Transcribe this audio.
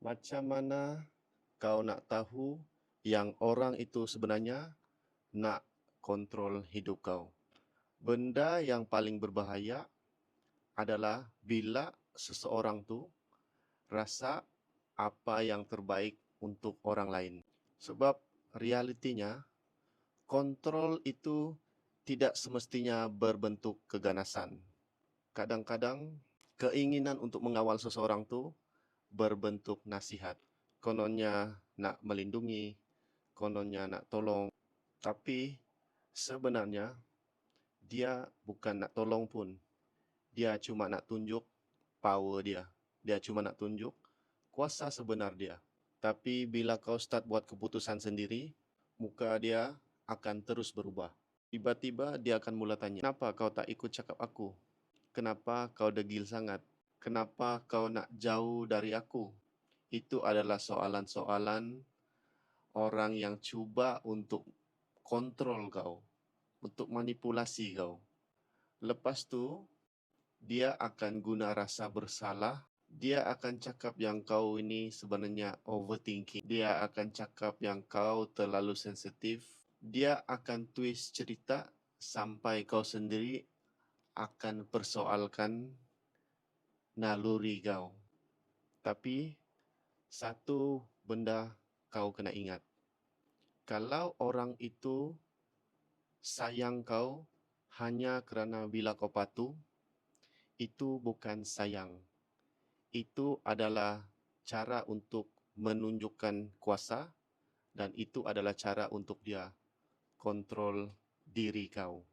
Macam mana kau nak tahu yang orang itu sebenarnya nak kontrol hidup kau? Benda yang paling berbahaya adalah bila seseorang tu rasa apa yang terbaik untuk orang lain. Sebab realitinya, kontrol itu tidak semestinya berbentuk keganasan. Kadang-kadang keinginan untuk mengawal seseorang tu berbentuk nasihat. Kononnya nak melindungi, kononnya nak tolong. Tapi sebenarnya dia bukan nak tolong pun. Dia cuma nak tunjuk power dia. Dia cuma nak tunjuk kuasa sebenar dia. Tapi bila kau start buat keputusan sendiri, muka dia akan terus berubah. Tiba-tiba dia akan mula tanya, kenapa kau tak ikut cakap aku? Kenapa kau degil sangat? Kenapa kau nak jauh dari aku? Itu adalah soalan-soalan orang yang cuba untuk kontrol kau, untuk manipulasi kau. Lepas tu, dia akan guna rasa bersalah. Dia akan cakap yang kau ini sebenarnya overthinking. Dia akan cakap yang kau terlalu sensitif. Dia akan twist cerita sampai kau sendiri akan persoalkan naluri kau. Tapi, satu benda kau kena ingat. Kalau orang itu sayang kau hanya kerana bila kau patuh, itu bukan sayang. Itu adalah cara untuk menunjukkan kuasa dan itu adalah cara untuk dia kontrol diri kau.